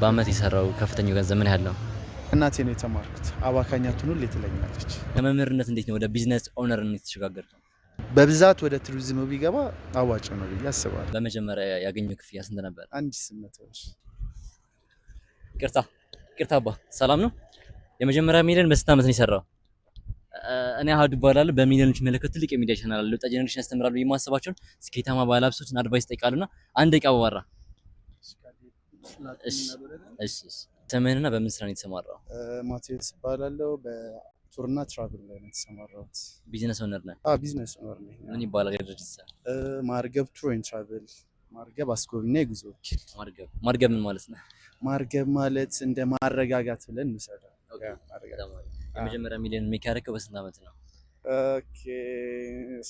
በአመት የሰራው ከፍተኛው ገንዘብ ምን ያህል ነው? እናቴ ነው የተማርኩት። አባካኛቱን ሁሌ ትለኛለች። ከመምህርነት እንዴት ነው ወደ ቢዝነስ ኦነርነት የተሸጋገርከው? በብዛት ወደ ቱሪዝም ቢገባ አዋጭ ነው ብዬ አስባለሁ። በመጀመሪያ ያገኘው ክፍያ ስንት ነበር? 1800 ብር። ይቅርታ አባ፣ ሰላም ነው? የመጀመሪያ ሚሊዮን በስንት አመት ነው የሰራው? እኔ አሃዱ እባላለሁ። በሚሊዮኖች የሚመለከት ትልቅ የሚዲያ ቻናል አለ። ወጣት ጀነሬሽን ያስተምራሉ ብዬ የማስባቸውን ስኬታማ ባለሀብቶችን አድቫይስ ጠይቃሉና አንድ ደቂቃ ባወራ። እሺ ስምህንና በምን ስራ ነው የተሰማራው? ማቴዎስ እባላለሁ። በቱርና ትራቭል ላይ ነው የተሰማራሁት። ቢዝነስ ኦነር ነህ? ቢዝነስ ኦነር ነኝ። ምን ይባላል የድርጅት ስራ? ማርገብ ቱር ኤንድ ትራቭል። ማርገብ አስጎብኝና የጉዞ ወኪል። ማርገብ ምን ማለት ነው? ማርገብ ማለት እንደ ማረጋጋት ብለን እንሰራለን። የመጀመሪያ ሚሊዮን ሜክ ያደረገው በስንት አመት ነው? ኦኬ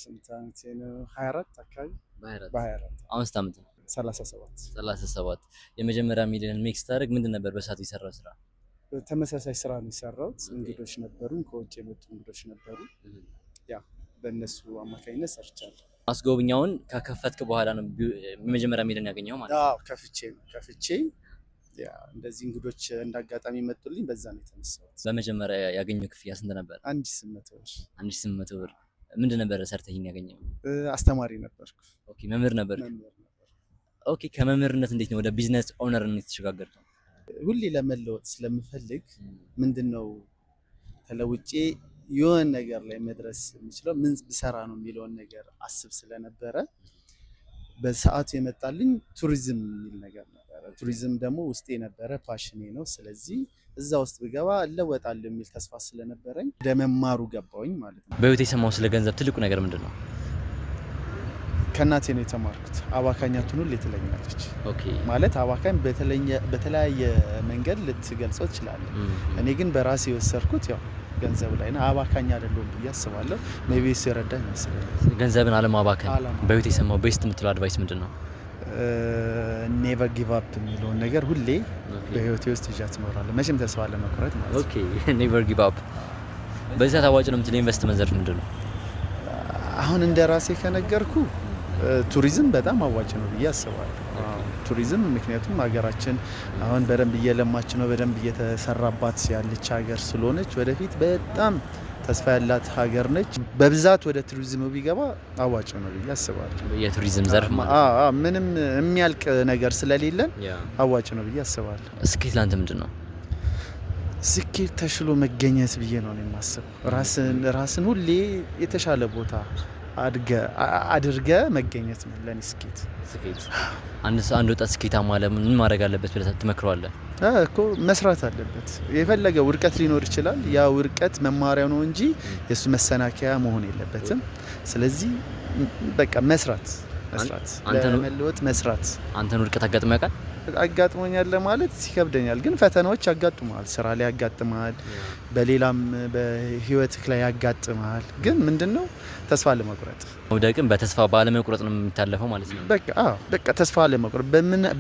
ስንት አመት ነው? 24 አካባቢ። በ24 አሁን ስንት አመት ነው? 37። የመጀመሪያ ሚሊዮን ሜክ ስታደርግ ምንድን ነበር በሰዓቱ የሰራው ስራ? ተመሳሳይ ስራ ነው የሰራሁት። እንግዶች ነበሩ፣ ከውጭ የመጡ እንግዶች ነበሩ። ያ በእነሱ አማካኝነት ሰርቻለሁ። አስጎብኛውን ከከፈትክ በኋላ ነው የመጀመሪያ ሚሊዮን ያገኘው ማለት ነው? አዎ ከፍቼ ያ እንደዚህ እንግዶች እንዳጋጣሚ መጡልኝ፣ በዛ ነው የተነሳሁት። በመጀመሪያ ያገኘው ክፍያ ስንት ነበር? 1800 ብር። 1800 ብር። ምንድን ነበር ሰርተህ ያገኘው? አስተማሪ ነበርኩ። ኦኬ መምህር ነበርክ? ኦኬ ከመምህርነት እንዴት ነው ወደ ቢዝነስ ኦነርነት የተሸጋገርከው? ሁሌ ለመለወጥ ስለምፈልግ ምንድነው ተለውጬ የሆነ ነገር ላይ መድረስ የምችለው ምን ብሰራ ነው የሚለውን ነገር አስብ ስለነበረ በሰዓቱ የመጣልኝ ቱሪዝም የሚል ነገር ነበረ። ቱሪዝም ደግሞ ውስጤ የነበረ ፓሽኔ ነው። ስለዚህ እዛ ውስጥ ብገባ እለወጣለሁ የሚል ተስፋ ስለነበረኝ ወደ መማሩ ገባሁኝ ማለት ነው። በህይወት የሰማው ስለ ገንዘብ ትልቁ ነገር ምንድን ነው? ከእናቴ ነው የተማርኩት። አባካኛቱን ሁሌ ትለኛለች። ኦኬ ማለት አባካኝ በተለያየ መንገድ ልትገልጸው ትችላለህ። እኔ ግን በራሴ የወሰድኩት ያው ገንዘብ ላይ ነው። አባካኝ አይደለሁም ብዬ አስባለሁ። ሜቢ እሱ የረዳኝ ይመስለኛል። ገንዘብን አለማባከን። በህይወት የሰማው ቤስት የምትለው አድቫይስ ምንድን ነው? ኔቨር ጊቭ አፕ የሚለውን ነገር ሁሌ በህይወቴ ውስጥ ይዣት እኖራለሁ። መቼም ተስፋ አለመቁረጥ ማለት ነው። ኦኬ ኔቨር ጊቭ አፕ። በዚህ ሰዓት አዋጭ ነው የምትለው ኢንቨስትመንት ዘርፍ ምንድን ነው? አሁን እንደ ራሴ ከነገርኩ ቱሪዝም በጣም አዋጭ ነው ብዬ አስባለሁ። ቱሪዝም ምክንያቱም ሀገራችን አሁን በደንብ እየለማች ነው፣ በደንብ እየተሰራባት ያለች ሀገር ስለሆነች ወደፊት በጣም ተስፋ ያላት ሀገር ነች። በብዛት ወደ ቱሪዝም ቢገባ አዋጭ ነው ብዬ አስባለሁ። የቱሪዝም ዘርፍ ማለት ምንም የሚያልቅ ነገር ስለሌለን አዋጭ ነው ብዬ አስባለሁ። ስኬት ላንተ ምንድን ነው? ስኬት ተሽሎ መገኘት ብዬ ነው የማስበው። ራስን ሁሌ የተሻለ ቦታ አድርገ መገኘት ነው ለኔ ስኬት። አንድ ወጣት ስኬታማ ለምን ምን ማድረግ አለበት ብለህ ትመክረዋለህ? እኮ መስራት አለበት። የፈለገ ውድቀት ሊኖር ይችላል። ያ ውድቀት መማሪያ ነው እንጂ የሱ መሰናከያ መሆን የለበትም። ስለዚህ በቃ መስራት ለመለወጥ መስራት። አንተን ውድቀት አጋጥሞ ያውቃል? አጋጥሞኛል ለማለት ይከብደኛል፣ ግን ፈተናዎች ያጋጥማል። ስራ ላይ ያጋጥማል፣ በሌላም በህይወትህ ላይ ያጋጥማል። ግን ምንድነው ተስፋ ለመቁረጥ መውደቅም በተስፋ ባለመቁረጥ ነው የሚታለፈው ማለት ነው። በቃ ተስፋ ለመቁረጥ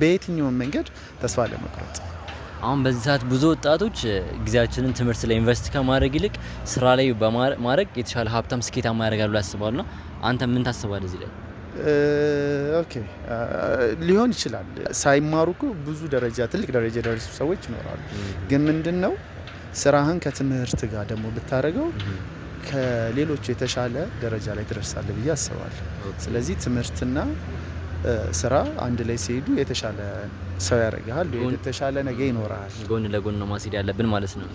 በየትኛውም መንገድ ተስፋ ለመቁረጥ። አሁን በዚህ ሰዓት ብዙ ወጣቶች ጊዜያችንን ትምህርት ላይ ኢንቨስት ከማድረግ ይልቅ ስራ ላይ በማድረግ የተሻለ ሀብታም ስኬታማ ያደርጋሉ ያስባሉና አንተ ምን ታስባለህ እዚህ ላይ? ኦኬ ሊሆን ይችላል። ሳይማሩ እኮ ብዙ ትልቅ ደረጃ የደረሱ ሰዎች ይኖራሉ። ግን ምንድነው ስራህን ከትምህርት ጋር ደግሞ ብታደርገው ከሌሎቹ የተሻለ ደረጃ ላይ ትደርሳለህ ብዬ አስባለሁ። ስለዚህ ትምህርትና ስራ አንድ ላይ ሲሄዱ የተሻለ ሰው ያደርግሃል፣ የተሻለ ነገር ይኖራል። ጎን ለጎን ነው ማስሄድ ያለብን ማለት ነው።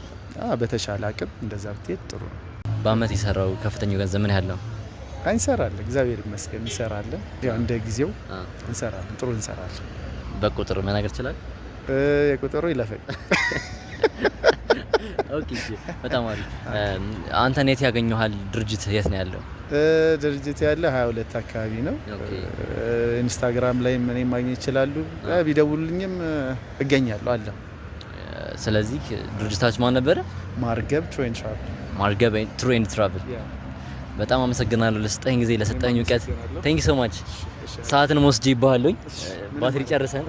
በተሻለ አቅም እንደዛ ብትሄድ ጥሩ ነው። በአመት የሰራው ከፍተኛው ገንዘብ ምን ያህል ነው? እንሰራለን፣ እግዚአብሔር ይመስገን እንሰራለን። ያው እንደ ጊዜው እንሰራለን፣ ጥሩ እንሰራለን። በቁጥር መናገር ይችላል? የቁጥሩ ይለፈኝ። ኦኬ በጣም አሪፍ። አንተ የት ያገኘሃል? ድርጅት የት ነው ያለው? ድርጅት ያለ 22 አካባቢ ነው። ኢንስታግራም ላይ እኔን ማግኘት ይችላሉ። ቢደውሉልኝም እገኛለሁ አለ። ስለዚህ ድርጅታችሁ ማን ነበረ? ማርገብ ቱር ኤንድ ትራቭል። ማርገብ ቱር ኤንድ ትራቭል። በጣም አመሰግናለሁ ለሰጠኝ ጊዜ ለሰጠኝ እውቀት። ቴንክ ዩ ሶ ማች። ሰዓትን ወስጄ ይባሃለኝ ባትሪ ጨርሰን